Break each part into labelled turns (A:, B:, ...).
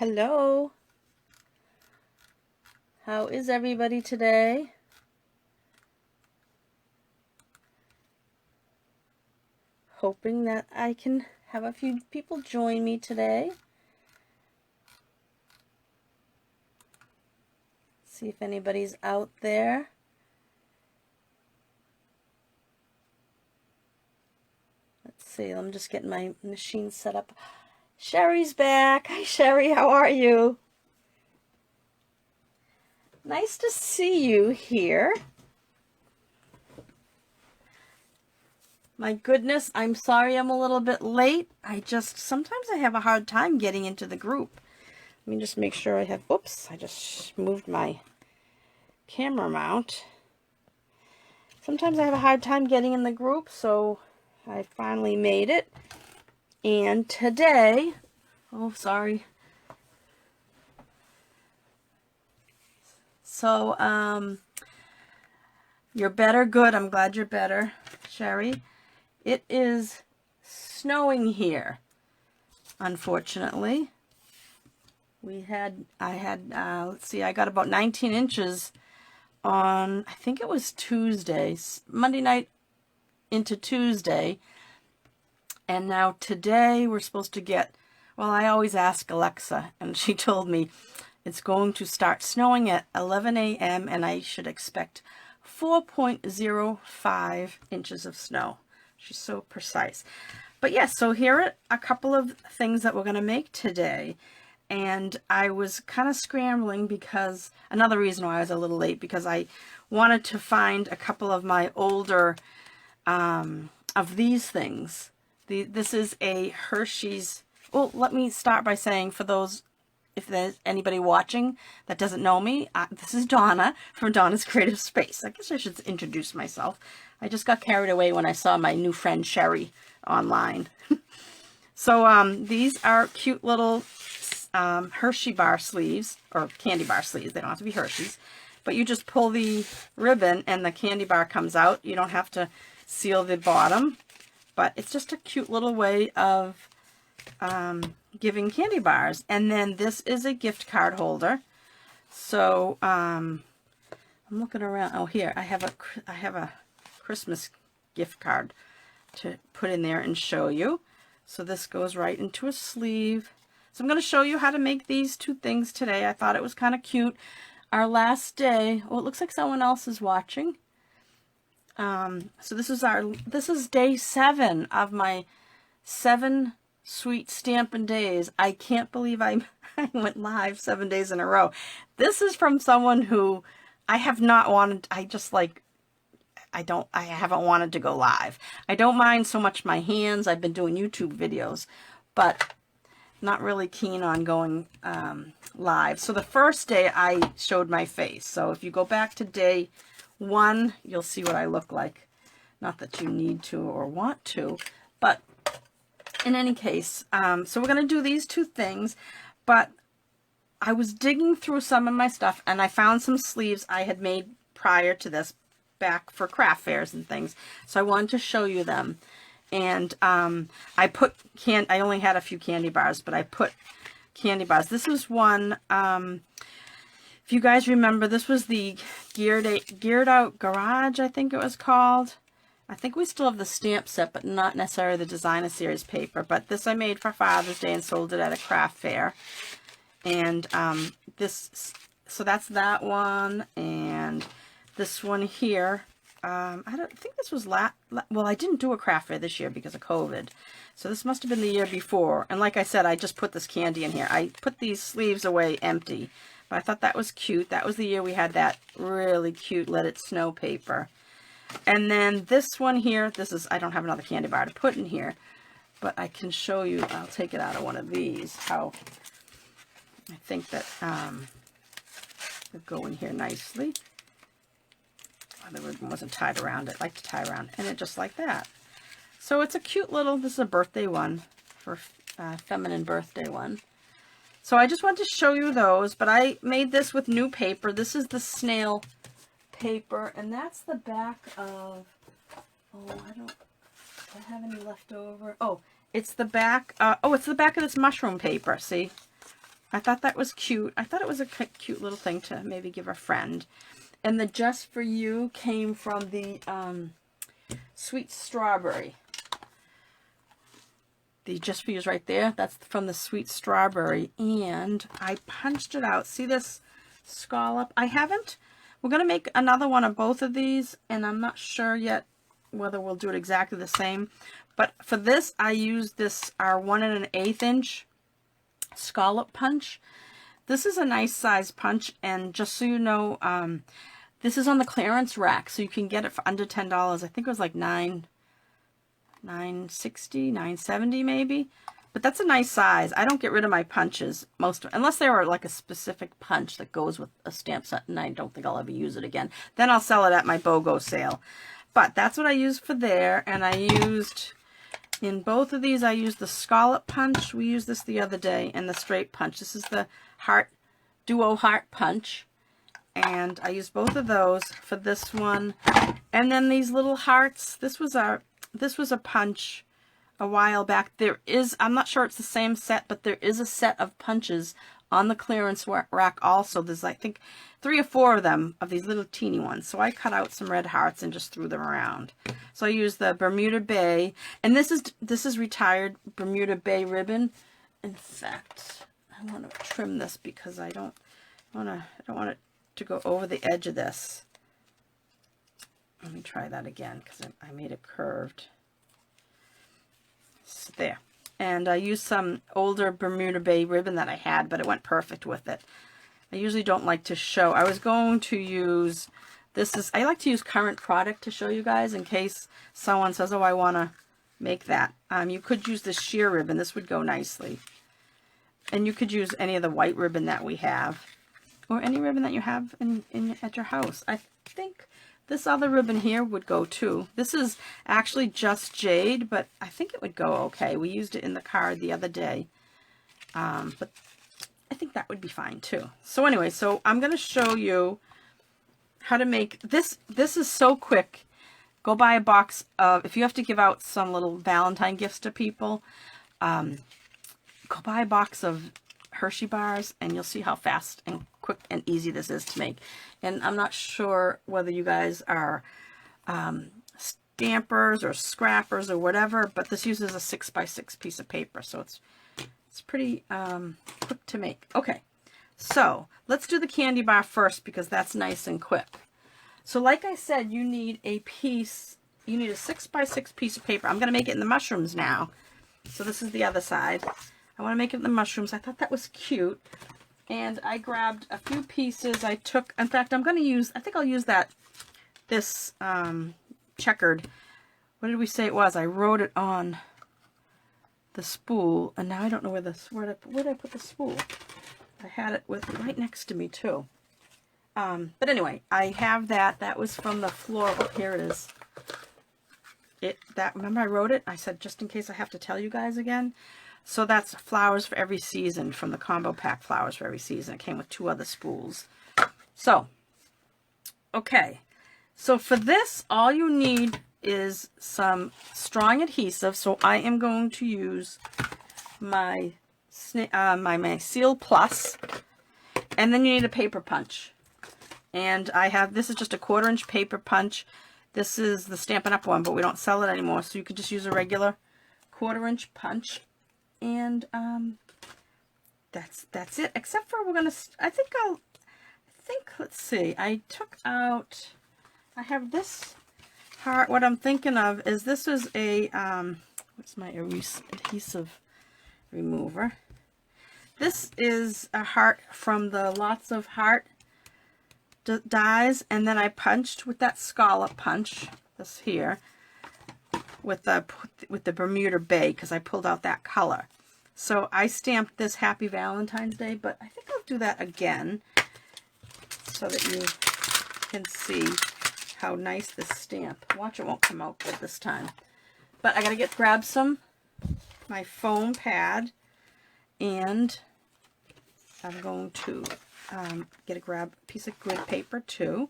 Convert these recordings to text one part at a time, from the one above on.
A: Hello. How is everybody today? Hoping that I can have a few people join me today. See if anybody's out there. Let's see, I'm just getting my machine set up. Sherry's back. Hi Sherry, how are you? Nice to see you here. My goodness, I'm sorry I'm a little bit late. Sometimes I have a hard time getting into the group. Let me just make sure I have, oops, I just moved my camera mount. Sometimes I have a hard time getting in the group, so I finally made it. And today, oh, sorry. So, you're better? Good. I'm glad you're better, Sherry. It is snowing here, unfortunately. Let's see, I got about 19 inches on, I think it was Tuesday, Monday night into Tuesday. And now today we're supposed to get, well, I always ask Alexa, and she told me it's going to start snowing at 11 a.m. and I should expect 4.05 inches of snow. She's so precise. But yes, so here are a couple of things that we're going to make today. And I was kind of scrambling because, another reason why I was a little late, because I wanted to find a couple of my older, of these things. This is a Hershey's, well, let me start by saying, for those, if there's anybody watching that doesn't know me, this is Donna from Donna's Creative Space. I guess I should introduce myself. I just got carried away when I saw my new friend Sherry online. So these are cute little Hershey bar sleeves, or candy bar sleeves. They don't have to be Hershey's. But you just pull the ribbon and the candy bar comes out. You don't have to seal the bottom. But it's just a cute little way of giving candy bars. And then this is a gift card holder. So I'm looking around. Oh, here I have a Christmas gift card to put in there and show you. So this goes right into a sleeve. So I'm going to show you how to make these two things today. I thought it was kind of cute. Our last day. Oh, it looks like someone else is watching. So this is day 7 of my 7 sweet Stampin' days. I can't believe I went live 7 days in a row. This is from someone who I have not wanted. I haven't wanted to go live. I don't mind so much my hands. I've been doing YouTube videos, but not really keen on going live. So the first day I showed my face. So if you go back to day 1, you'll see what I look like. Not that you need to or want to, but in any case, so we're going to do these two things, but I was digging through some of my stuff and I found some sleeves I had made prior to this back for craft fairs and things. So I wanted to show you them. And I only had a few candy bars, but I put candy bars. This was one, if you guys remember, this was the Geared Out Garage, I think it was called. I think we still have the stamp set, but not necessarily the Designer Series paper. But this I made for Father's Day and sold it at a craft fair. And so that's that one. And this one here, I don't think this was well, I didn't do a craft fair this year because of COVID. So this must have been the year before. And like I said, I just put this candy in here. I put these sleeves away empty. But I thought that was cute. That was the year we had that really cute Let It Snow paper. And then this one here, I don't have another candy bar to put in here. But I can show you, I'll take it out of one of these, how I think that would go in here nicely. The ribbon wasn't tied around it. I like to tie around, and it just like that. So it's a cute little, this is a birthday one, for feminine birthday one. So I just wanted to show you those, but I made this with new paper. This is the snail paper, and that's the back of, do I have any left over? Oh, it's the back, it's the back of this mushroom paper, see? I thought that was cute. I thought it was a cute little thing to maybe give a friend. And the Just For You came from the Sweet Strawberry. The Just For You is right there. That's from the Sweet Strawberry. And I punched it out. See this scallop? I haven't. We're going to make another one of both of these. And I'm not sure yet whether we'll do it exactly the same. But for this, I used this, our 1 1/8 inch scallop punch. This is a nice size punch. And just so you know, this is on the clearance rack. So you can get it for under $10. I think it was like $9.60, $9.70 maybe. But that's a nice size. I don't get rid of my punches, unless they were like a specific punch that goes with a stamp set, and I don't think I'll ever use it again. Then I'll sell it at my BOGO sale. But that's what I used for there, and I used, in both of these, I used the scallop punch. We used this the other day, and the straight punch. This is the duo heart punch, and I used both of those for this one. And then these little hearts. This was a punch a while back. I'm not sure it's the same set, but there is a set of punches on the clearance rack also. There's, I think, 3 or 4 of them, of these little teeny ones. So I cut out some red hearts and just threw them around. So I used the Bermuda Bay, and this is retired Bermuda Bay ribbon. In fact, I want to trim this because I don't want it to go over the edge of this. Let me try that again because I made it curved. So there. And I used some older Bermuda Bay ribbon that I had, but it went perfect with it. I usually don't like to show. I was going to use, I like to use current product to show you guys in case someone says, oh, I want to make that. You could use the sheer ribbon. This would go nicely. And you could use any of the white ribbon that we have, or any ribbon that you have at your house. I think this other ribbon here would go too. This is actually just jade, but I think it would go okay. We used it in the card the other day. But I think that would be fine too. So anyway, so I'm going to show you how to make this. This is so quick. Go buy a box of, if you have to give out some little Valentine gifts to people, go buy a box of Hershey bars and you'll see how fast and quick and easy this is to make. And I'm not sure whether you guys are stampers or scrappers or whatever, but this uses a 6x6 piece of paper, so it's pretty quick to make. Okay, so let's do the candy bar first because that's nice and quick. So like I said, you need a 6x6 piece of paper. I'm going to make it in the mushrooms now. So this is the other side. I want to make it in the mushrooms. I thought that was cute. And I grabbed a few pieces. I took, in fact, I'm going to use, I think I'll use this checkered. What did we say it was? I wrote it on the spool, and now I don't know where did I put the spool? I had it right next to me too. But anyway, I have that. That was from the floor. Oh, here it is. Remember I wrote it? I said just in case I have to tell you guys again. So that's Flowers for Every Season from the combo pack, Flowers for Every Season. It came with 2 other spools. So, okay. So for this, all you need is some strong adhesive. So I am going to use my Seal Plus. And then you need a paper punch. And this is just a 1/4 inch paper punch. This is the Stampin' Up! One, but we don't sell it anymore. So you could just use a regular 1/4 inch punch. And that's it. Except for let's see. I have this heart. What I'm thinking of is this is a what's my adhesive remover. This is a heart from the Lots of Heart dies, and then I punched with that scallop punch. This here. With the Bermuda Bay, because I pulled out that color. So I stamped this Happy Valentine's Day, but I think I'll do that again so that you can see how nice this stamp. Watch, it won't come out good this time. But I gotta grab my foam pad, and I'm going to grab a piece of grid paper too.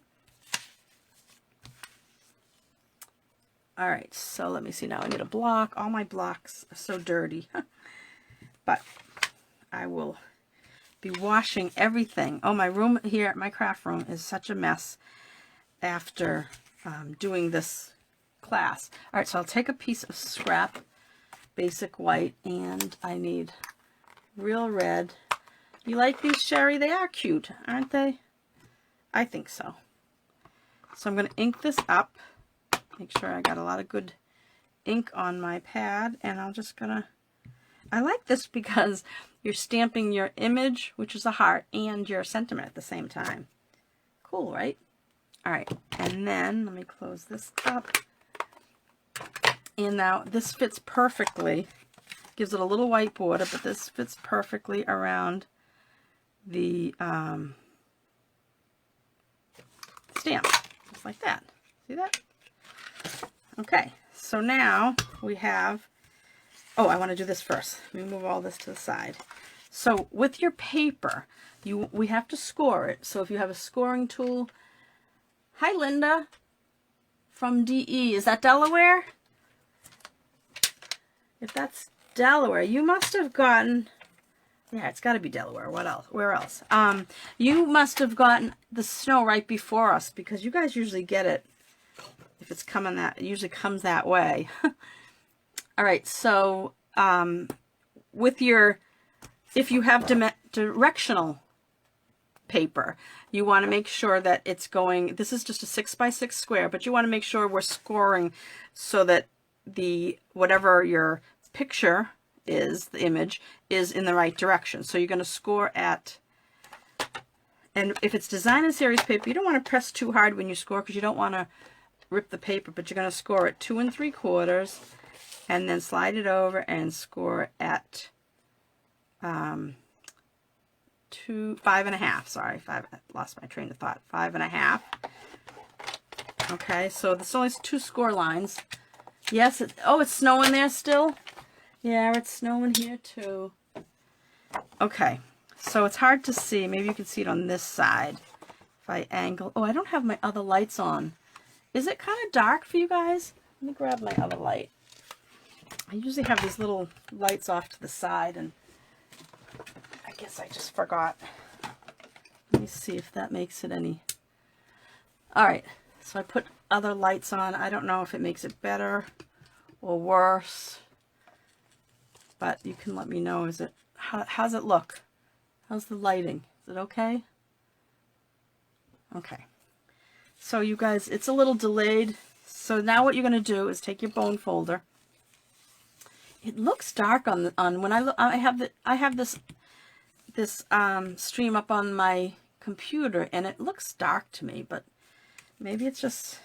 A: All right, so let me see now. I need a block. All my blocks are so dirty. But I will be washing everything. Oh, my room here, my craft room is such a mess after doing this class. All right, so I'll take a piece of scrap basic white, and I need real red. You like these, Sherry? They are cute, aren't they? I think so. So I'm going to ink this up. Make sure I got a lot of good ink on my pad, and I'm just going to... I like this because you're stamping your image, which is a heart, and your sentiment at the same time. Cool, right? All right, and then let me close this up. And now this fits perfectly. Gives it a little white border, but this fits perfectly around the stamp, just like that. See that? Okay, so now we have, oh, I want to do this first. Let me move all this to the side. So with your paper, we have to score it. So if you have a scoring tool, hi Linda from DE, is that Delaware? If that's Delaware, you must have gotten, yeah, it's got to be Delaware. What else? Where else? You must have gotten the snow right before us, because you guys usually get it if it's coming that, it usually comes that way. All right, so with your, if you have directional paper, you want to make sure that it's going, this is just a 6x6 square, but you want to make sure we're scoring so that the, whatever your picture is, the image, is in the right direction. So you're going to score at, and if it's design and series paper, you don't want to press too hard when you score, because you don't want to rip the paper, but you're going to score at 2 3/4, and then slide it over and score at 5 1/2. Sorry, 5. I lost my train of thought. 5 1/2. Okay, so there's only 2 score lines. Yes. Oh, it's snowing there still. Yeah, it's snowing here too. Okay, so it's hard to see. Maybe you can see it on this side if I angle. Oh, I don't have my other lights on. Is it kind of dark for you guys? Let me grab my other light. I usually have these little lights off to the side, and I guess I just forgot. Let me see if that makes it any. All right, so I put other lights on. I don't know if it makes it better or worse, but you can let me know. Is it, how's it look? How's the lighting? Is it okay? Okay. So you guys, it's a little delayed. So now what you're going to do is take your bone folder. It looks dark on when I look. I have this stream up on my computer, and it looks dark to me. But maybe it's just,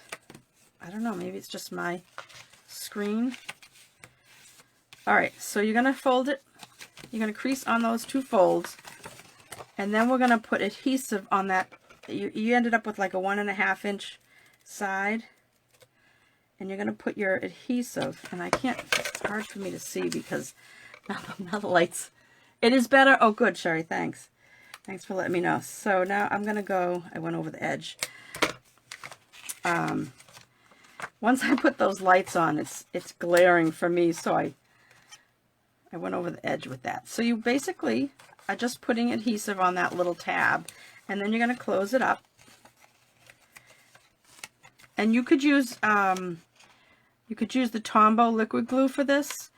A: I don't know. Maybe it's just my screen. All right. So you're going to fold it. You're going to crease on those 2 folds, and then we're going to put adhesive on that. You ended up with like a 1 1/2 inch side, and you're going to put your adhesive, and I can't, it's hard for me to see because now the lights, it is better. Oh good, Sherry, thanks for letting me know. So now I'm going to go, I went over the edge. Once I put those lights on, it's glaring for me, so I went over the edge with that. So you basically are just putting adhesive on that little tab, and then you're going to close it up. And you could use the Tombow liquid glue for this.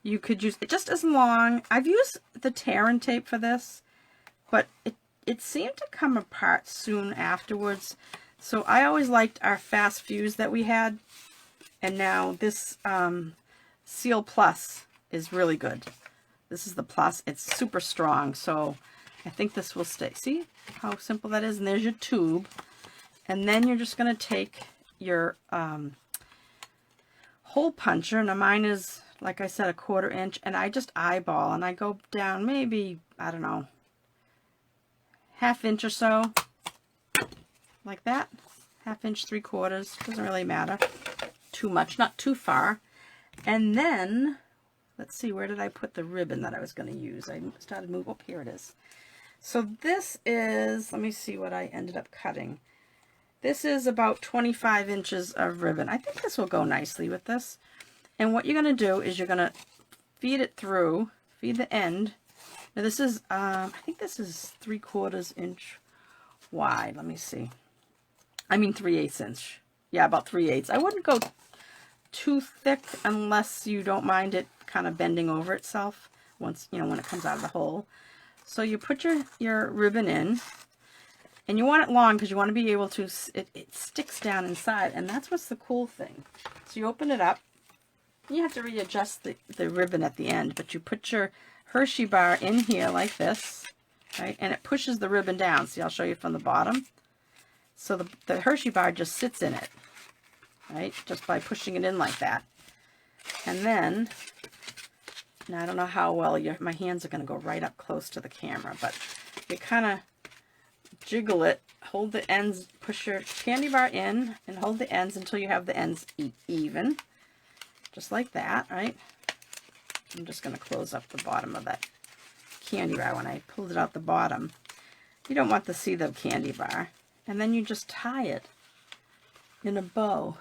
A: You could use it just as long. I've used the tear and tape for this, but it seemed to come apart soon afterwards. So I always liked our fast fuse that we had, and now this Seal Plus is really good. This is the Plus. It's super strong, so I think this will stay. See how simple that is? And there's your tube. And then you're just going to take your hole puncher. Now mine is, like I said, a 1/4 inch, and I just eyeball, and I go down maybe, I don't know, 1/2 inch or so, like that. 1/2 inch, 3/4, doesn't really matter too much, not too far. And then, let's see, where did I put the ribbon that I was going to use? I started to move, oh, here it is. So this is, let me see what I ended up cutting. This is about 25 inches of ribbon. I think this will go nicely with this. And what you're going to do is you're going to feed it through, feed the end Now this is, I think this is 3/4 inch wide. Let me see. I mean 3/8 inch. Yeah, about 3/8. I wouldn't go too thick unless you don't mind it kind of bending over itself once, you know, when it comes out of the hole. So you put your ribbon in, and you want it long because you want to be able to, it sticks down inside, and that's what's the cool thing. So you open it up. You have to readjust the ribbon at the end, but you put your Hershey bar in here like this, right? And it pushes the ribbon down. See, I'll show you from the bottom. So the Hershey bar just sits in it, right? Just by pushing it in like that. And then, now I don't know how well my hands are going to go right up close to the camera, but you kind of jiggle it, hold the ends, push your candy bar in, and hold the ends until you have the ends even. Just like that, right? I'm just going to close up the bottom of that candy bar. When I pulled it out the bottom, you don't want to see the candy bar. And then you just tie it in a bow.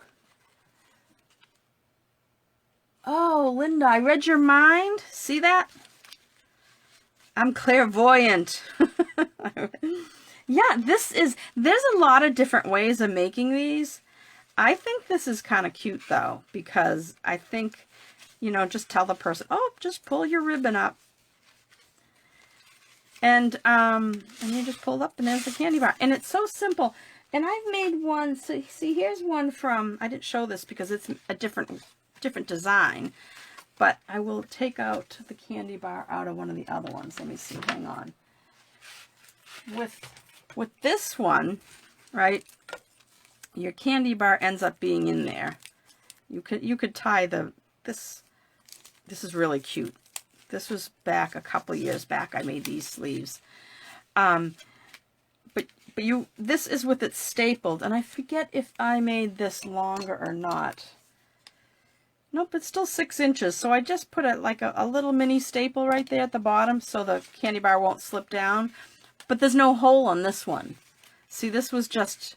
A: Oh, Linda, I read your mind. See that? I'm clairvoyant. Yeah, there's a lot of different ways of making these. I think this is kind of cute though, because I think, you know, just tell the person, oh, just pull your ribbon up. And you just pull it up and there's the candy bar. And it's so simple. And I've made one, so see, here's one from, I didn't show this because it's a different design, but I will take out the candy bar out of one of the other ones. Let me see, hang on. With this one, right, your candy bar ends up being in there. You could tie this is really cute. This was back a couple years back. I made these sleeves. But this is with it stapled, and I forget if I made this longer or not. Nope, it's still 6 inches. So I just put a little mini staple right there at the bottom so the candy bar won't slip down. But there's no hole on this one. See, this was just,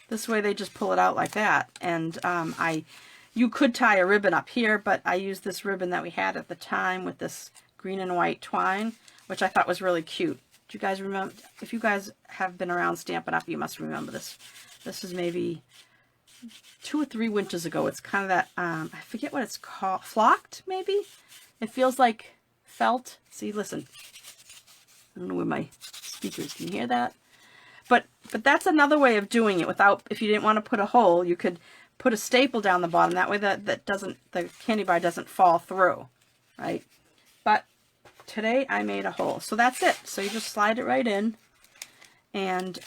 A: this way they just pull it out like that. And you could tie a ribbon up here, but I used this ribbon that we had at the time with this green and white twine, which I thought was really cute. Do you guys remember? If you guys have been around Stampin' Up, you must remember this. This is maybe 2 or 3 winters ago. It's kind of that, I forget what it's called, flocked maybe? It feels like felt. See, listen. I don't know where my speakers, can you hear that? But that's another way of doing it without, if you didn't want to put a hole, you could put a staple down the bottom. That way the candy bar doesn't fall through, right? But today I made a hole. So that's it. So you just slide it right in. And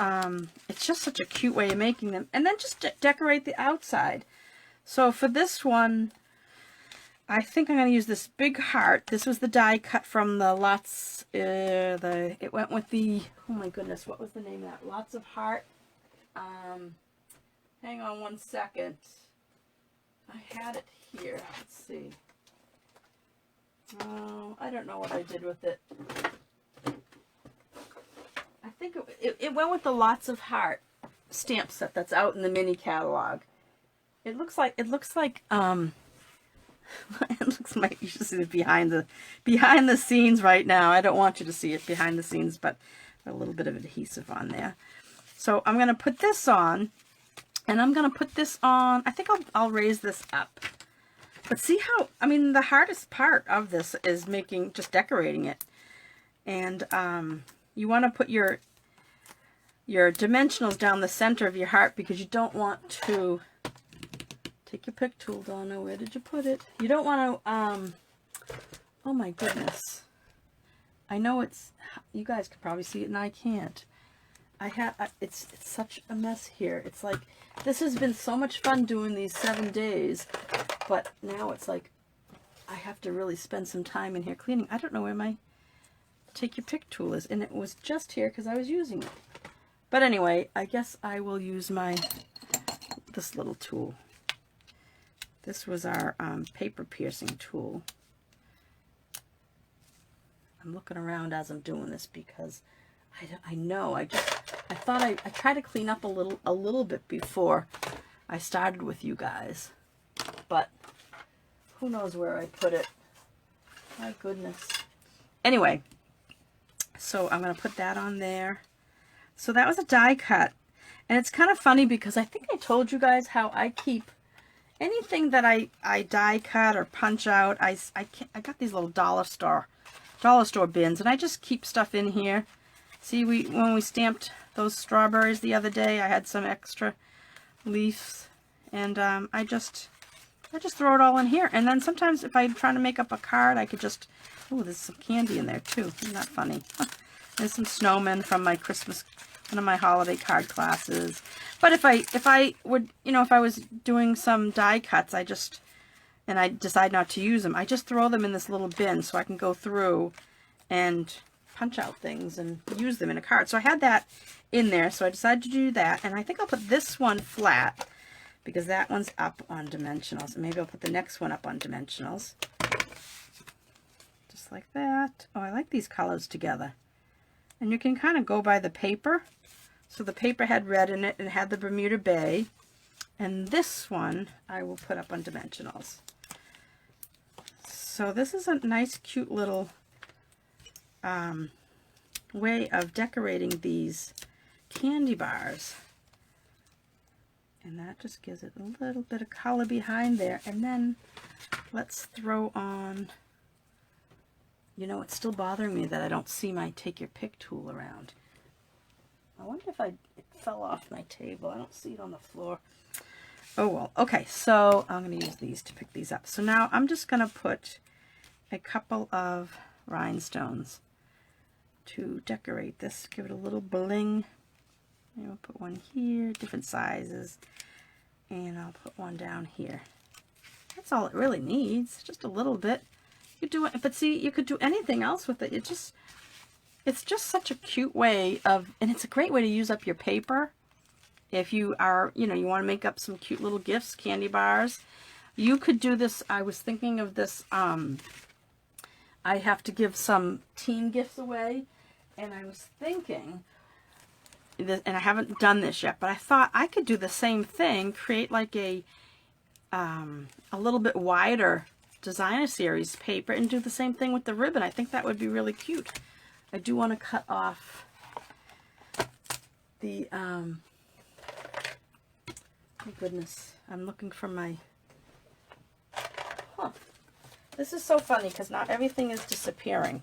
A: it's just such a cute way of making them. And then just decorate the outside. So for this one, I think I'm going to use this big heart. This was the die cut from the Lots, it went with the, oh my goodness, what was the name of that? Lots of Heart. Hang on one second. I had it here. Let's see. Oh, I don't know what I did with it. I think it went with the Lots of Heart stamp set that's out in the mini catalog. It looks like it looks like you should see it behind the scenes right now. I don't want you to see it behind the scenes, but a little bit of adhesive on there. So I'm going to put this on, and I'm going to put this on. I think I'll raise this up. But see how, I mean, the hardest part of this is just decorating it. And you want to put your dimensionals down the center of your heart because you don't want to, take your pick tool, Donna, where did you put it? You don't want to, oh my goodness. I know you guys could probably see it and I can't. It's such a mess here. It's like, this has been so much fun doing these 7 days, but now it's like, I have to really spend some time in here cleaning. I don't know where my take your pick tool is, and it was just here because I was using it. But anyway, I guess I will use this little tool. This was our paper piercing tool. I'm looking around as I'm doing this because I know I thought I tried to clean up a little bit before I started with you guys, but who knows where I put it. My goodness. Anyway, So I'm going to put that on there. So that was a die cut. And it's kind of funny because I think I told you guys how I keep anything that I die cut or punch out. I got these little dollar store bins, and I just keep stuff in here. See, when we stamped those strawberries the other day, I had some extra leaves, and I just throw it all in here. And then sometimes if I'm trying to make up a card, I could just, oh, there's some candy in there too. Isn't that funny? There's some snowmen from my Christmas, one of my holiday card classes. But if I would, you know, if I was doing some die cuts, and I decide not to use them, I just throw them in this little bin so I can go through and punch out things and use them in a card. So I had that in there, so I decided to do that. And I think I'll put this one flat because that one's up on dimensionals. And maybe I'll put the next one up on dimensionals. Just like that. Oh, I like these colors together. And you can kind of go by the paper. So the paper had red in it and had the Bermuda Bay. And this one I will put up on dimensionals. So this is a nice, cute little way of decorating these candy bars. And that just gives it a little bit of color behind there. And then let's throw on, you know, it's still bothering me that I don't see my take your pick tool around. I wonder if it fell off my table. I don't see it on the floor. Oh well. Okay, so I'm going to use these to pick these up. So now I'm just going to put a couple of rhinestones to decorate this, give it a little bling. And we'll put one here, different sizes, and I'll put one down here. That's all it really needs, just a little bit. You do it, but see, you could do anything else with it. It's just such a cute way of, and it's a great way to use up your paper. If you are, you know, you want to make up some cute little gifts, candy bars, you could do this. I was thinking of this, I have to give some teen gifts away, and I was thinking, and I haven't done this yet, but I thought I could do the same thing, create like a little bit wider designer series paper and do the same thing with the ribbon. I think that would be really cute. I do want to cut off the, oh goodness, I'm looking for my, this is so funny because not everything is disappearing.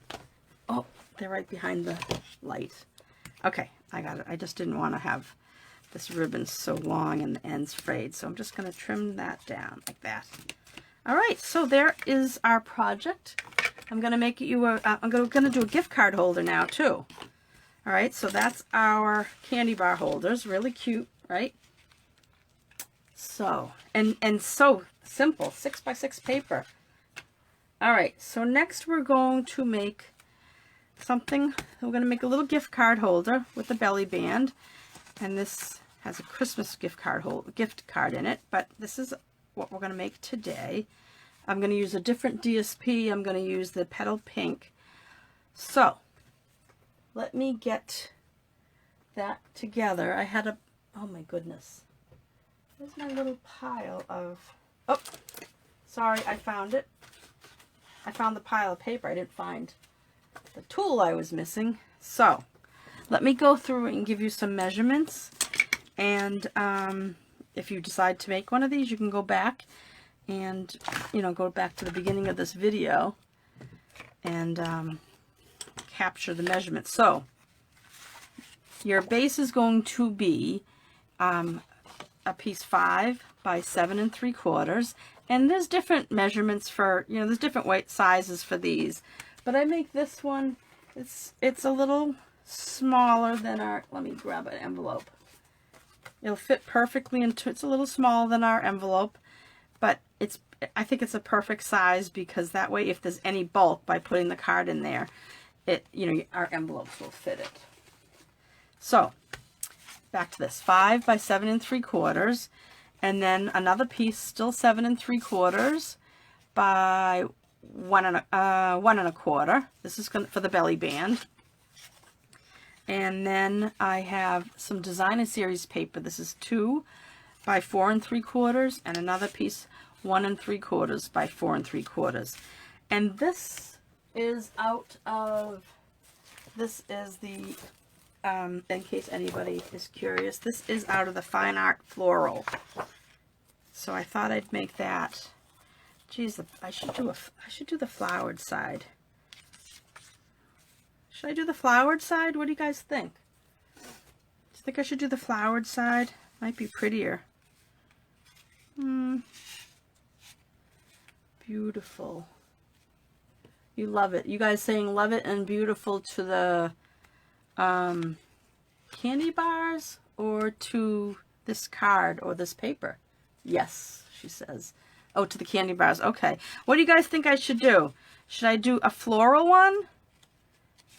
A: Oh, they're right behind the light. Okay, I got it. I just didn't want to have this ribbon so long and the ends frayed, so I'm just going to trim that down like that. All right, so there is our project. I'm going to make you a, I'm going to do a gift card holder now too. All right, so that's our candy bar holders. Really cute, right? So, and so simple, 6x6 paper. All right, so next we're going to make something. We're going to make a little gift card holder with a belly band, and this has a Christmas gift card in it, but this is what we're going to make today. I'm going to use a different DSP. I'm going to use the Petal Pink. So let me get that together. I had a, oh my goodness, there's my little pile of, oh, sorry, I found it. I found the pile of paper. I didn't find the tool I was missing. So let me go through and give you some measurements, and if you decide to make one of these, you can go back and, you know, go back to the beginning of this video and capture the measurements. So your base is going to be a piece 5 by 7 3/4, and there's different measurements for, you know, there's different weight sizes for these, but I make this one, it's a little smaller than our, let me grab an envelope. It'll fit perfectly into, it's a little smaller than our envelope, but it's, I think it's a perfect size because that way if there's any bulk by putting the card in there, it, you know, our envelopes will fit it. So back to this, 5 by 7 3/4, and then another piece, still 7 3/4 by 1 1/4. This is for the belly band. And then I have some designer series paper. This is 2 by 4 3/4, and another piece 1 3/4 by 4 3/4. And this is out of this is the, in case anybody is curious, this is out of the Fine Art Floral. So I thought I'd make that. Geez, I should do the flowered side. Should I do the flowered side? What do you guys think? Do you think I should do the flowered side? Might be prettier. Beautiful. You love it. You guys saying love it and beautiful to the candy bars or to this card or this paper? Yes, she says. Oh, to the candy bars. Okay. What do you guys think I should do? Should I do a floral one?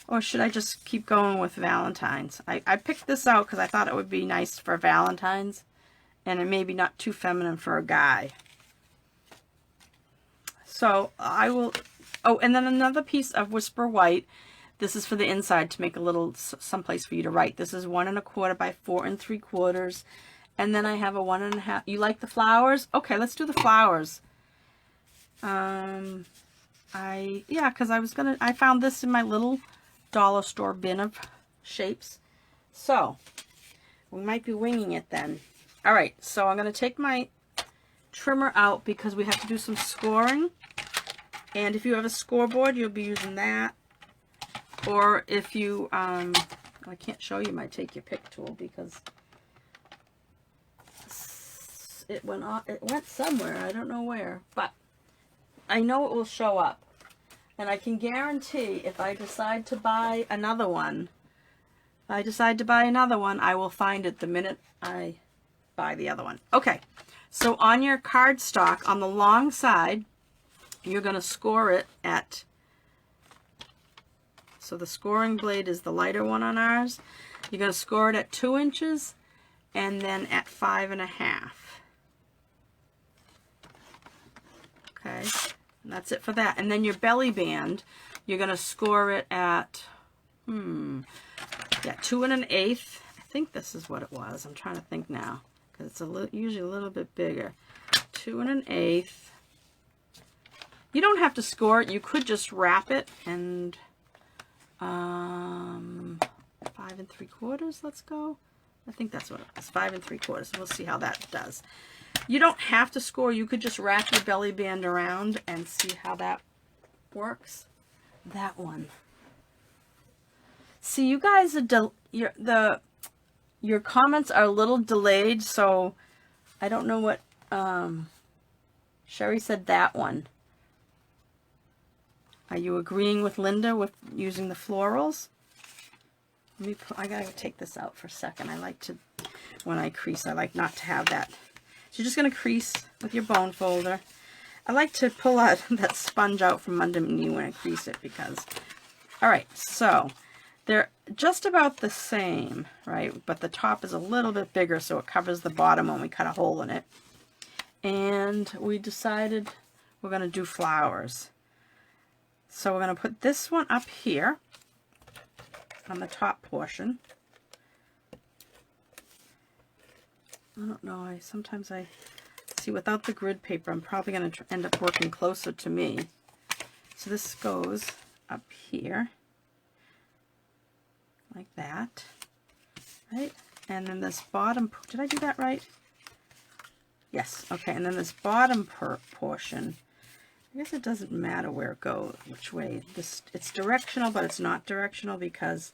A: Or should I just keep going with Valentine's? I picked this out because I thought it would be nice for Valentine's. And it may be not too feminine for a guy. So I will... Oh, and then another piece of Whisper White. This is for the inside to make a little someplace for you to write. This is 1 1/4 by 4 3/4. And then I have a 1 1/2. You like the flowers? Okay, let's do the flowers. Yeah, because I found this in my little dollar store bin of shapes. So we might be winging it then. All right, so I'm going to take my trimmer out because we have to do some scoring. And if you have a scoreboard, you'll be using that. Or if you, I can't show you my take your pick tool because it went off. It went somewhere. I don't know where, but I know it will show up. And I can guarantee if I decide to buy another one, I will find it the minute I buy the other one. Okay, so on your cardstock, on the long side, you're going to score it at, so the scoring blade is the lighter one on ours. You're going to score it at 2 inches and then at 5 1/2. Okay. And that's it for that. And then your belly band, you're going to score it at, 2 1/8. I think this is what it was. I'm trying to think now because it's usually a little bit bigger. 2 1/8. You don't have to score it. You could just wrap it and 5 3/4. Let's go. I think that's what it was. 5 3/4. We'll see how that does. You don't have to score. You could just wrap your belly band around and see how that works. That one. See, you guys are your comments are a little delayed, so I don't know what Sherry said. That one. Are you agreeing with Linda with using the florals? I gotta take this out for a second. I like to, when I crease, I like not to have that. So you're just going to crease with your bone folder. I like to pull out that sponge out from under me when I crease it because... Alright, so they're just about the same, right? But the top is a little bit bigger so it covers the bottom when we cut a hole in it. And we decided we're going to do flowers. So we're going to put this one up here on the top portion. I don't know, sometimes I see without the grid paper, I'm probably going to end up working closer to me. So this goes up here, like that, right? And then this bottom, did I do that right? Yes, okay, and then this bottom portion, I guess it doesn't matter where it goes, which way. It's directional, but it's not directional because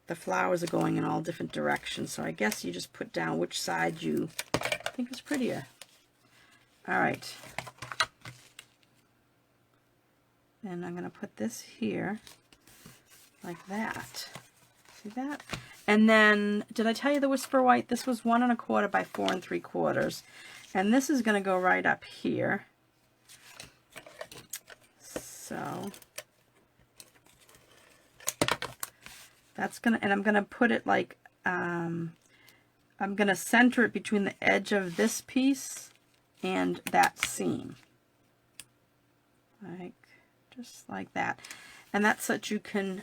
A: the flowers are going in all different directions. So I guess you just put down which side you think is prettier. All right. And I'm going to put this here like that. See that? And then, did I tell you the Whisper White? This was 1 1/4 by 4 3/4. And this is going to go right up here. So that's gonna, and I'm gonna put it like, I'm gonna center it between the edge of this piece and that seam, like just like that. And that's so that you can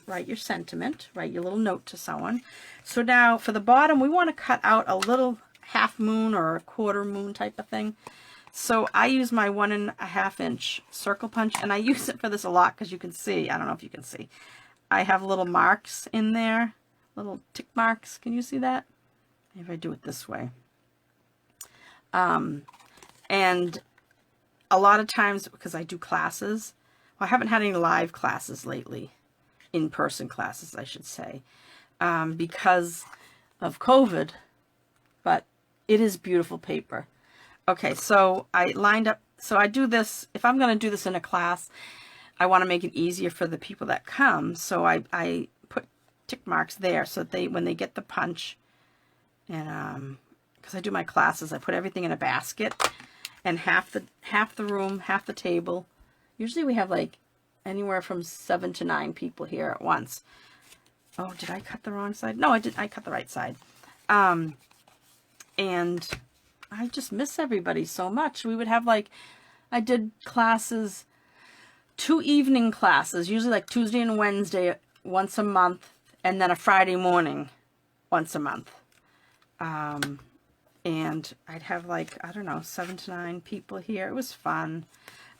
A: write your sentiment, write your little note to someone. So now for the bottom, we want to cut out a little half moon or a quarter moon type of thing. So I use my 1 1/2 inch circle punch, and I use it for this a lot because you can see, I don't know if you can see, I have little marks in there, little tick marks. Can you see that? If I do it this way. And a lot of times, because I do classes, well, I haven't had any live classes lately, in-person classes, I should say, because of COVID, but it is beautiful paper. Okay, so I lined up, so I do this, if I'm going to do this in a class, I want to make it easier for the people that come, so I put tick marks there so that they, when they get the punch, and because I do my classes, I put everything in a basket, and half the room, half the table. Usually we have like anywhere from 7 to 9 people here at once. Oh, did I cut the wrong side? No, I did. I cut the right side. And I just miss everybody so much. We would have like, I did classes, 2 evening classes, usually like Tuesday and Wednesday once a month, and then a Friday morning once a month. And I'd have like, I don't know, 7 to 9 people here. It was fun.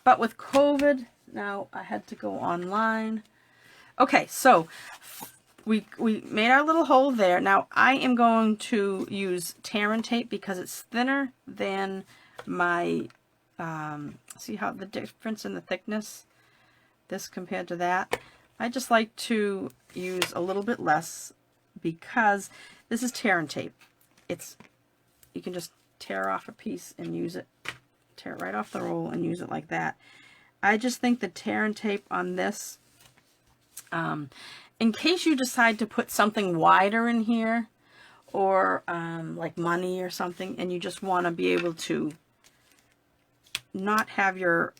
A: But with COVID, now I had to go online. Okay, so we made our little hole there. Now I am going to use tear and tape because it's thinner than my, see how the difference in the thickness, this compared to that. I just like to use a little bit less because this is tear and tape. It's, you can just tear off a piece and use it, tear it right off the roll and use it like that. I just think the tear and tape on this, in case you decide to put something wider in here, or like money or something, and you just want to be able to not have your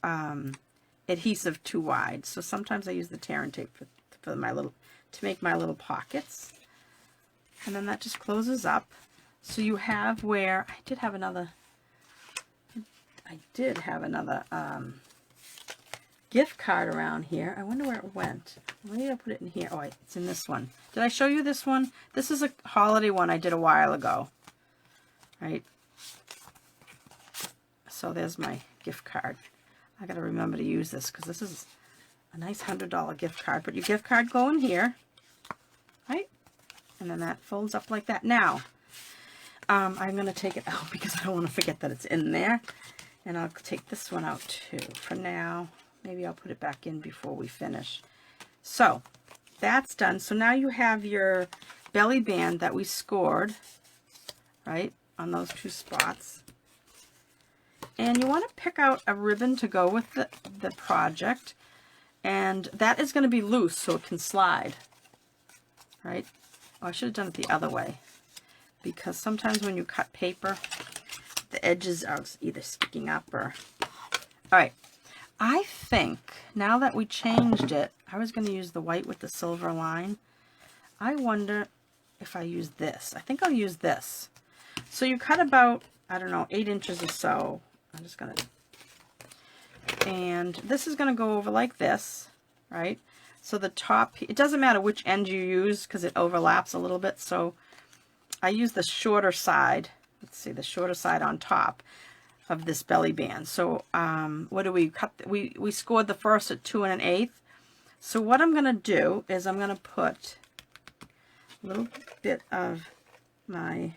A: adhesive too wide. So sometimes I use the tear and tape for my little, to make my little pockets. And then that just closes up. So you have where, I did have another gift card around here. I wonder where it went. Maybe I put it in here. Oh, it's in this one. Did I show you this one? This is a holiday one I did a while ago. Right? So there's my gift card. I got to remember to use this because this is a nice $100 gift card. But your gift card go in here. Right? And then that folds up like that. Now, I'm going to take it out because I don't want to forget that it's in there. And I'll take this one out too. For now, maybe I'll put it back in before we finish. So, that's done. So now you have your belly band that we scored, right, on those 2 spots. And you want to pick out a ribbon to go with the project. And that is going to be loose so it can slide, right? Oh, I should have done it the other way. Because sometimes when you cut paper, the edges are either sticking up or... Alright, I think now that we changed it, I was going to use the white with the silver line. I wonder if I use this. I think I'll use this. So you cut about, I don't know, 8 inches or so. I'm just going to... And this is going to go over like this, right? So the top, it doesn't matter which end you use because it overlaps a little bit, so... I use the shorter side, let's see, the shorter side on top of this belly band. So what do we cut? We scored the first at 2 1/8. So what I'm going to do is I'm going to put a little bit of my,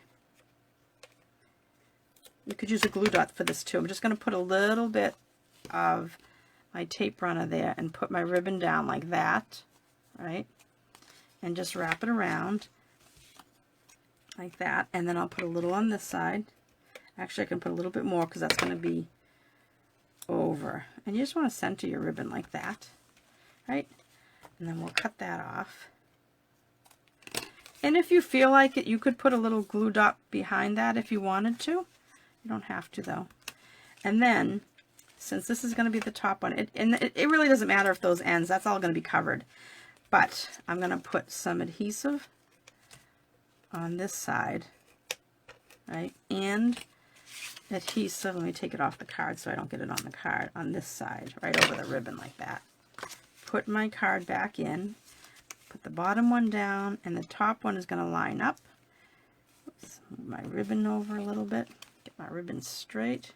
A: you could use a glue dot for this too. I'm just going to put a little bit of my tape runner there and put my ribbon down like that, right? And just wrap it around. Like that, and then I'll put a little on this side. Actually, I can put a little bit more because that's going to be over. And you just want to center your ribbon like that, right? And then we'll cut that off. And if you feel like it, you could put a little glue dot behind that if you wanted to. You don't have to though. And then, since this is going to be the top one, it really doesn't matter if those ends, that's all going to be covered. But I'm going to put some adhesive on this side, right, and adhesive, let me take it off the card so I don't get it on the card, on this side, right over the ribbon like that. Put my card back in, put the bottom one down, and the top one is going to line up. Oops, move my ribbon over a little bit, get my ribbon straight,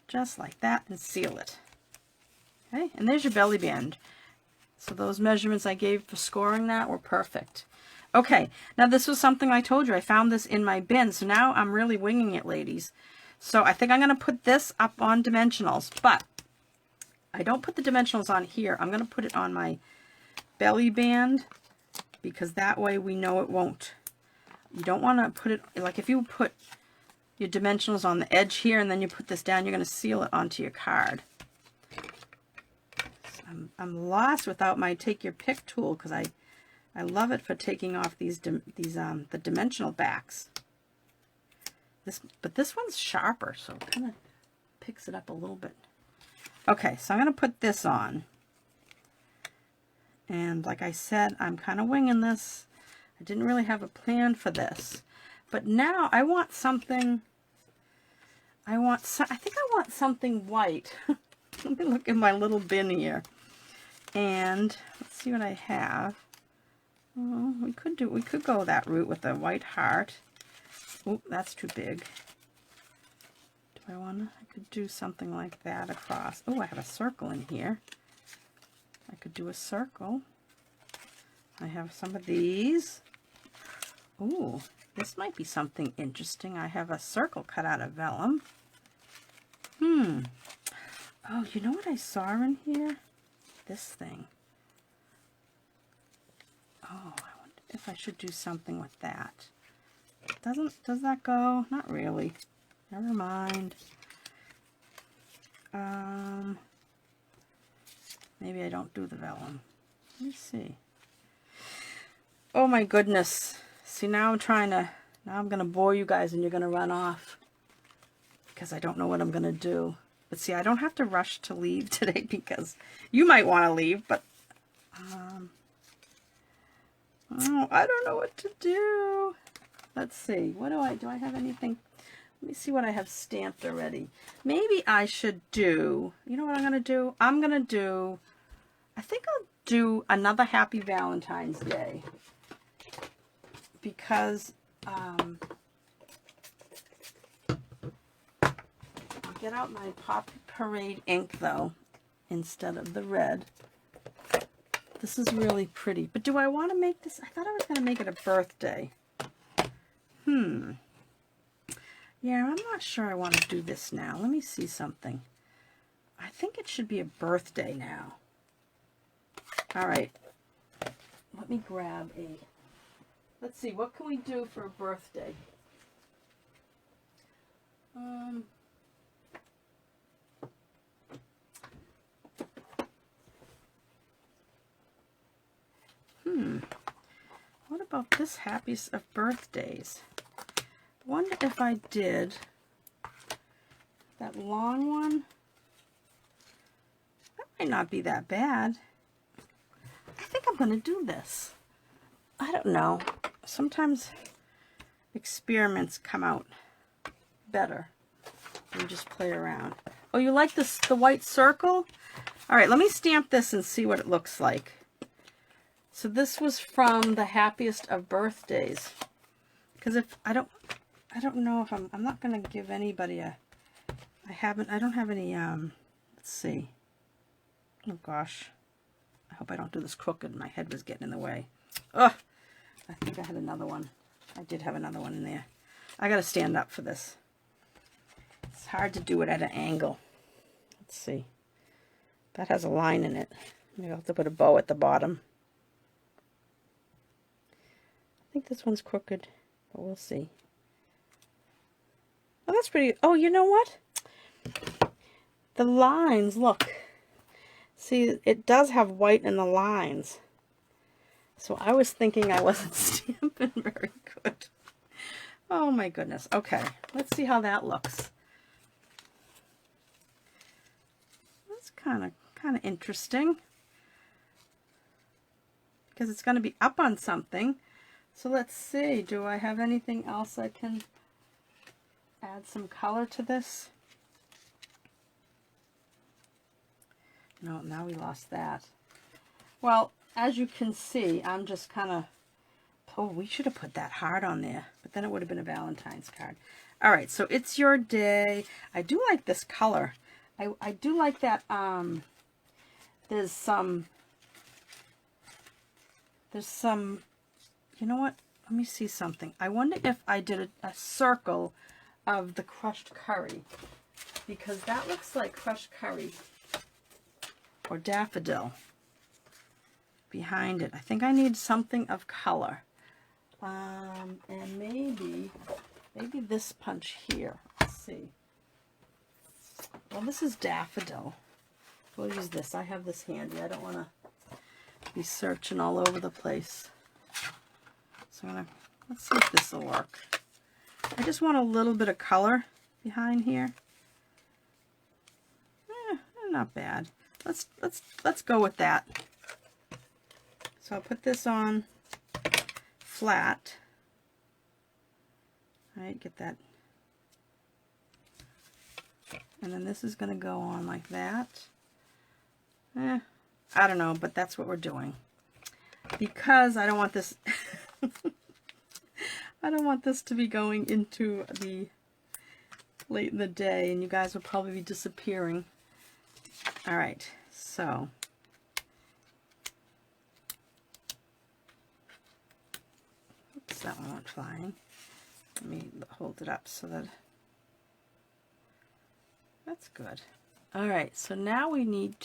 A: just like that, and seal it. Okay, and there's your belly band. So those measurements I gave for scoring that were perfect. Okay, now this was something I told you. I found this in my bin, so now I'm really winging it, ladies. So I think I'm going to put this up on dimensionals, but I don't put the dimensionals on here. I'm going to put it on my belly band because that way we know it won't. You don't want to put it, like if you put your dimensionals on the edge here and then you put this down, you're going to seal it onto your card. I'm lost without my take your pick tool because I love it for taking off the dimensional backs. But this one's sharper, so it kind of picks it up a little bit. Okay, so I'm going to put this on. And like I said, I'm kind of winging this. I didn't really have a plan for this. But now I want something, I think I want something white. Let me look in my little bin here. And let's see what I have. Oh, we could go that route with a white heart. Oh, that's too big. I could do something like that across. Oh, I have a circle in here. I could do a circle. I have some of these. Oh, this might be something interesting. I have a circle cut out of vellum. Oh, you know what I saw in here? This thing. Oh, I wonder if I should do something with that. Does that go? Not really. Never mind. Maybe I don't do the vellum. Let me see. Oh my goodness. See, now I'm going to bore you guys and you're going to run off because I don't know what I'm going to do. But see, I don't have to rush to leave today because you might want to leave, but oh, I don't know what to do. Let's see. What do I have anything? Let me see what I have stamped already. Maybe I should do, you know what I'm going to do? I think I'll do another Happy Valentine's Day because I'll get out my Poppy Parade ink though instead of the red. This is really pretty, but do I want to make this? I thought I was going to make it a birthday. Yeah, I'm not sure I want to do this now. Let me see something. I think it should be a birthday now. All right. Let me grab let's see, what can we do for a birthday? What about this happiest of birthdays? I wonder if I did that long one. That might not be that bad. I think I'm going to do this. I don't know. Sometimes experiments come out better than just play around. Oh, you like this, the white circle? All right, let me stamp this and see what it looks like. So this was from the happiest of birthdays. Because if I don't know if I'm not going to give anybody I don't have any, let's see. Oh gosh. I hope I don't do this crooked. My head was getting in the way. Ugh. I think I had another one. I did have another one in there. I got to stand up for this. It's hard to do it at an angle. Let's see. That has a line in it. Maybe I'll have to put a bow at the bottom. I think this one's crooked, but we'll see. Oh, that's pretty. Oh, you know what? The lines, look. See, it does have white in the lines. So I was thinking I wasn't stamping very good. Oh my goodness. Okay, let's see how that looks. That's kind of interesting. Because it's going to be up on something. So let's see, do I have anything else I can add some color to this? No, now we lost that. Well, as you can see, I'm just kind of, oh, we should have put that heart on there, but then it would have been a Valentine's card. All right, so it's your day. I do like this color. I do like that there's some There's some, you know what? Let me see something. I wonder if I did a circle of the crushed curry, because that looks like crushed curry or daffodil behind it. I think I need something of color. And maybe this punch here. Let's see. Well, this is daffodil. We'll use this. I have this handy. I don't want to be searching all over the place. So let's see if this will work. I just want a little bit of color behind here. Not bad. Let's go with that. So I'll put this on flat. All right, get that. And then this is going to go on like that. I don't know, but that's what we're doing. Because I don't want this I don't want this to be going into the late in the day, and you guys will probably be disappearing. All right, so oops, that one went flying. Let me hold it up so that that's good. All right, so now we need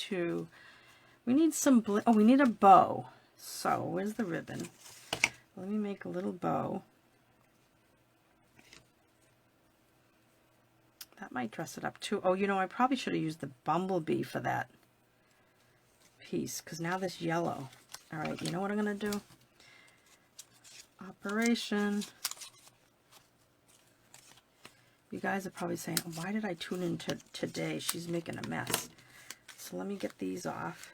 A: some we need a bow. So where's the ribbon? Let me make a little bow. That might dress it up too. Oh, you know, I probably should have used the bumblebee for that piece, because now this yellow. All right, you know what I'm going to do? Operation. You guys are probably saying, oh, why did I tune in today? She's making a mess. So let me get these off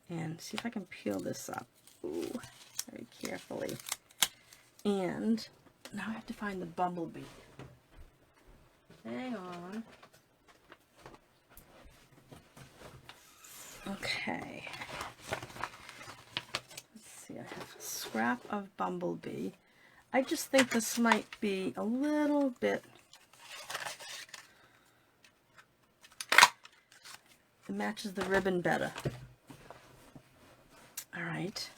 A: and see if I can peel this up. Ooh, very carefully. And now I have to find the bumblebee. Hang on. Okay. Let's see, I have a scrap of bumblebee. I just think this might be a little bit, it matches the ribbon better. All right.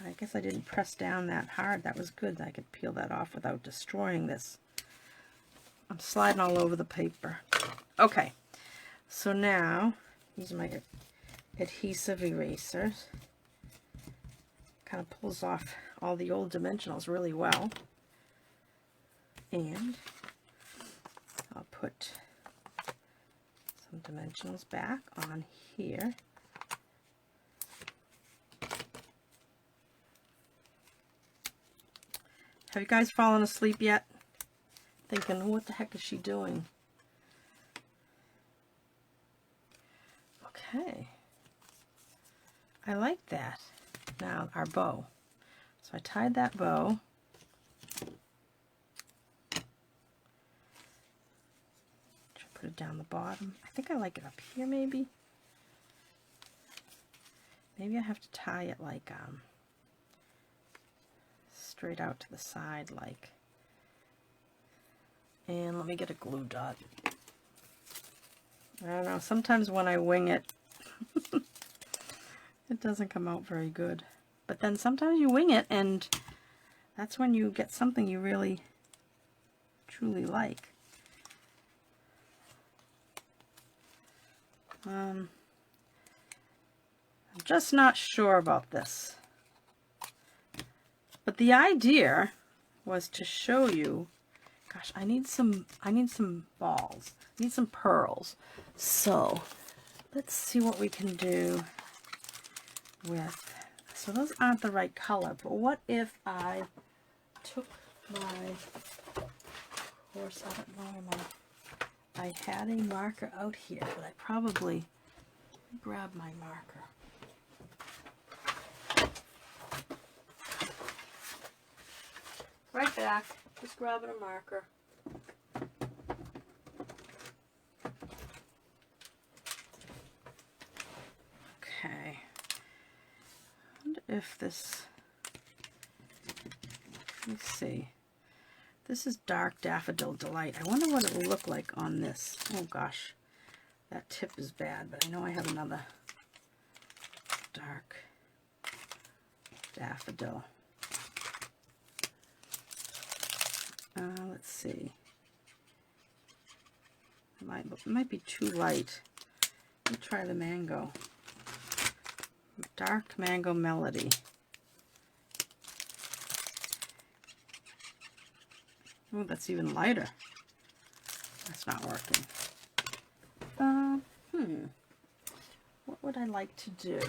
A: I guess I didn't press down that hard. That was good. I could peel that off without destroying this. I'm sliding all over the paper. Okay, so now these are my adhesive erasers. Kind of pulls off all the old dimensionals really well. And I'll put some dimensionals back on here. Have you guys fallen asleep yet? Thinking, what the heck is she doing? Okay. I like that. Now, our bow. So I tied that bow. Put it down the bottom. I think I like it up here, maybe. Maybe I have to tie it like straight out to the side, like. And let me get a glue dot. I don't know, sometimes when I wing it, it doesn't come out very good. But then sometimes you wing it, and that's when you get something you really, truly like. I'm just not sure about this. But the idea was to show you, gosh, I need some balls. I need some pearls. So let's see what we can do with, so those aren't the right color, but what if I took my, of course, I don't know where I had a marker out here, but I probably grab my marker. Right back, just grabbing a marker. Okay. I wonder if this, let me see. This is Dark Daffodil Delight. I wonder what it will look like on this. Oh gosh. That tip is bad, but I know I have another dark daffodil. Let's see. It might be too light. Let me try the mango. Dark Mango Melody. Oh, that's even lighter. That's not working. What would I like to do?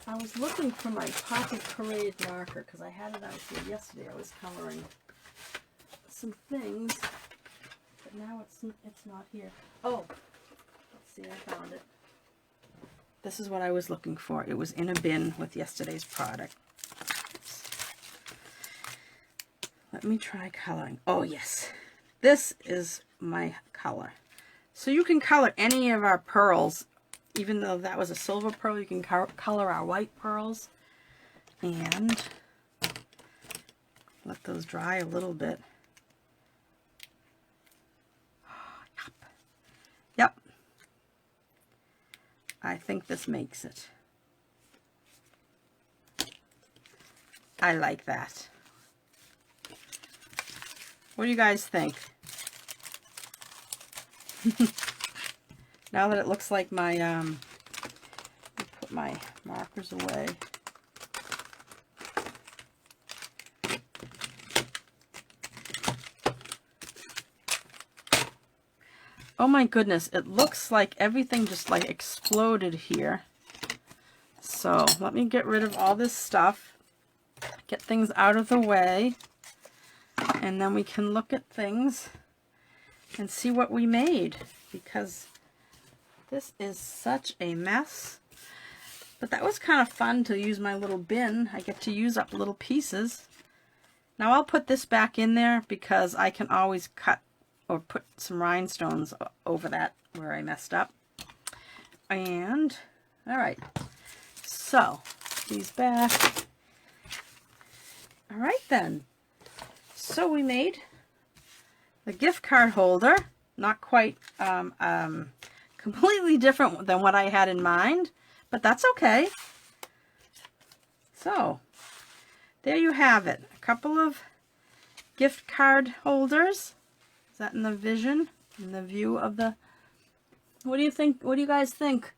A: I was looking for my Pocket Parade marker because I had it out here yesterday. I was coloring some things, but now it's not here. Oh, let's see, I found it. This is what I was looking for. It was in a bin with yesterday's product. Let me try coloring. Oh yes, this is my color. So you can color any of our pearls, even though that was a silver pearl. You can color our white pearls, and let those dry a little bit. Yep. I think this makes it. I like that. What do you guys think? Now that it looks like my, let me put my markers away. Oh my goodness, it looks like everything just like exploded here. So let me get rid of all this stuff, get things out of the way, and then we can look at things and see what we made, because this is such a mess. But that was kind of fun to use my little bin. I get to use up little pieces. Now I'll put this back in there because I can always cut or put some rhinestones over that where I messed up. And, all right, so these back. All right then. So we made the gift card holder, not quite completely different than what I had in mind, but that's okay. So there you have it, a couple of gift card holders. Is that in the vision, in the view of the, what do you think? What do you guys think?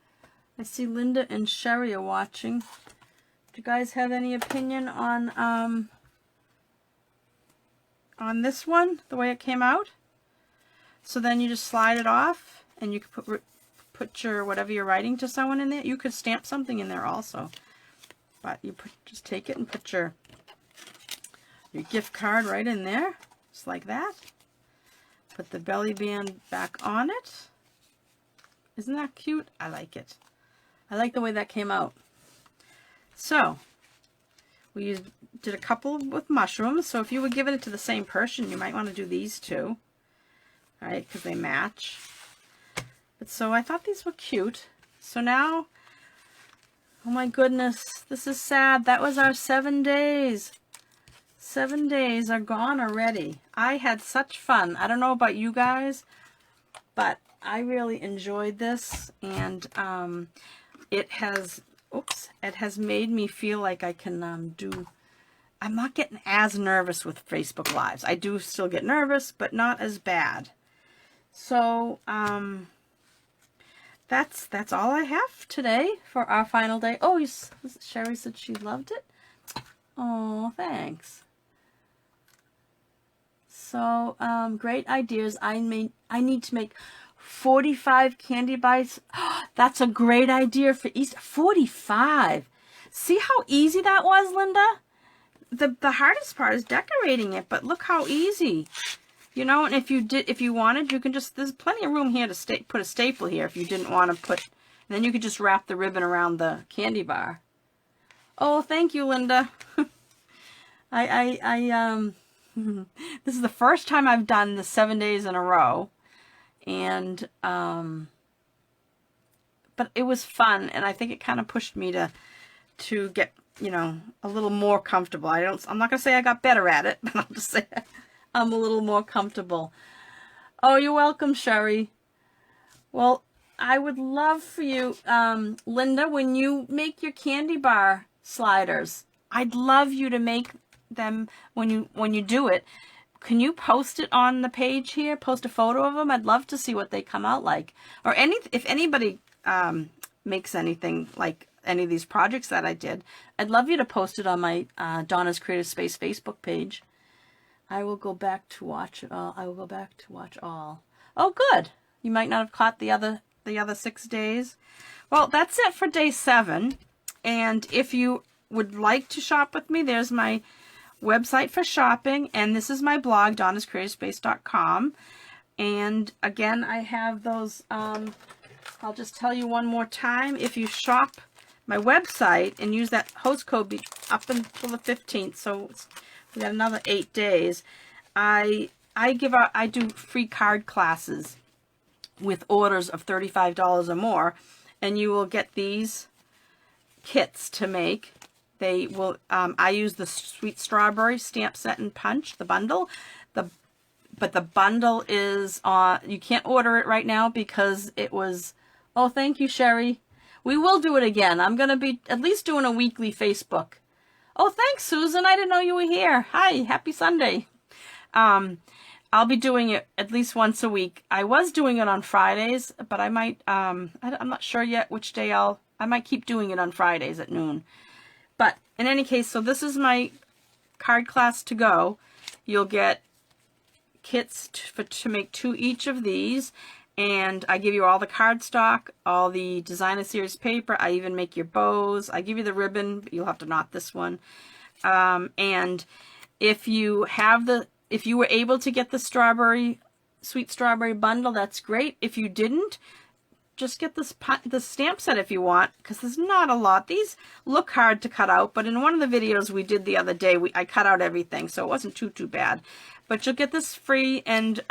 A: I see Linda and Sherry are watching. Do you guys have any opinion on this one, the way it came out? So then you just slide it off, and you could put your whatever you're writing to someone in there. You could stamp something in there also, but you just take it and put your gift card right in there, just like that. Put the belly band back on it. Isn't that cute? I like it. I like the way that came out. So we did a couple with mushrooms. So if you were giving it to the same person, you might want to do these two. All right, because they match. But so I thought these were cute. So now, oh my goodness, this is sad. That was our 7 days. 7 days are gone already. I had such fun. I don't know about you guys, but I really enjoyed this, and it has made me feel like I can I'm not getting as nervous with Facebook Lives. I do still get nervous, but not as bad. So that's all I have today for our final day. Oh, Sherry said she loved it. Oh, thanks. So great ideas. I need to make 45 candy bites. That's a great idea for Easter. 45. See how easy that was, Linda? The hardest part is decorating it, but look how easy. You know, and if you wanted, you can just, there's plenty of room here to put a staple here if you didn't want to put, and then you could just wrap the ribbon around the candy bar. Oh, thank you, Linda. This is the first time I've done the 7 days in a row, and but it was fun, and I think it kind of pushed me to get, you know, a little more comfortable. I'm not gonna say I got better at it, but I'll just say I'm a little more comfortable. Oh, you're welcome, Sherry. Well, I would love for you, Linda, when you make your candy bar sliders, I'd love you to make them when you do it. Can you post it on the page here? Post a photo of them? I'd love to see what they come out like. Or if anybody makes anything like any of these projects that I did, I'd love you to post it on my Donna's Creative Space Facebook page. I will go back to watch it all. I will go back to watch all. Oh, good. You might not have caught the other 6 days. Well, that's it for day 7. And if you would like to shop with me, there's my website for shopping, and this is my blog, donnascreativespace.com. And again, I have those, I'll just tell you one more time. If you shop my website and use that host code up until the 15th, so we got another 8 days, I do free card classes with orders of $35 or more, and you will get these kits to make. They will. I use the Sweet Strawberry Stamp Set and Punch, the bundle. But the bundle is on. You can't order it right now because it was. Oh, thank you, Sherry. We will do it again. I'm gonna be at least doing a weekly Facebook. Oh, thanks, Susan. I didn't know you were here. Hi, happy Sunday. I'll be doing it at least once a week. I was doing it on Fridays, but I might. I'm not sure yet which day I might keep doing it on Fridays at noon. But in any case, so this is my card class to go. You'll get kits to make 2 each of these. And I give you all the cardstock, all the designer series paper. I even make your bows. I give you the ribbon, but you'll have to knot this one. And if you were able to get the Sweet Strawberry bundle, that's great. If you didn't, just get the stamp set if you want, because there's not a lot. These look hard to cut out, but in one of the videos we did the other day, I cut out everything, so it wasn't too bad. But you'll get this free, and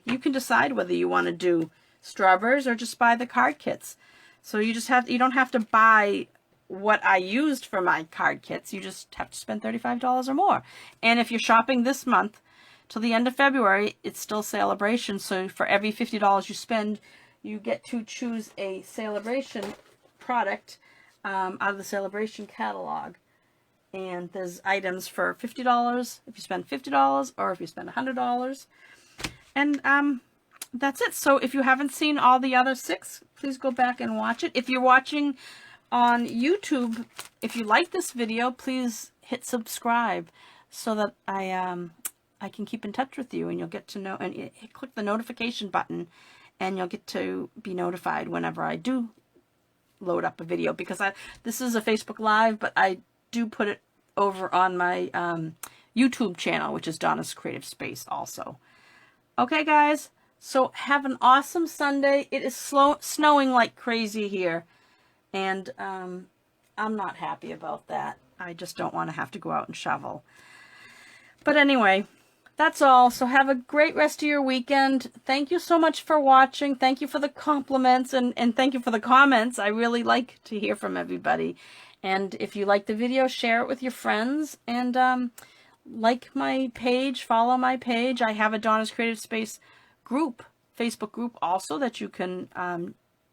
A: you can decide whether you want to do strawberries or just buy the card kits. So you don't have to buy what I used for my card kits. You just have to spend $35 or more. And if you're shopping this month till the end of February, it's still Celebration. So for every $50 you spend, you get to choose a Celebration product out of the Celebration catalog. And there's items for $50 if you spend $50 or if you spend $100. And that's it. So if you haven't seen all the other 6, please go back and watch it. If you're watching on YouTube, if you like this video, please hit subscribe so that I can keep in touch with you, and you'll get to know, and click the notification button, and you'll get to be notified whenever I do load up a video, because this is a Facebook Live, but I do put it over on my YouTube channel, which is Donna's Creative Space also. Okay, guys, so have an awesome Sunday. It is snowing like crazy here, and I'm not happy about that. I just don't want to have to go out and shovel. But anyway, that's all. So have a great rest of your weekend. Thank you so much for watching. Thank you for the compliments, and thank you for the comments. I really like to hear from everybody. And if you like the video, share it with your friends. And like my page, follow my page. I have a Donna's Creative Space group, Facebook group also, that you can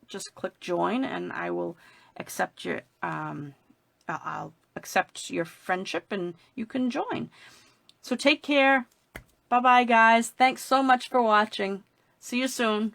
A: just click join, and I will accept your I'll accept your friendship, and you can join. So take care. Bye-bye, guys. Thanks so much for watching. See you soon.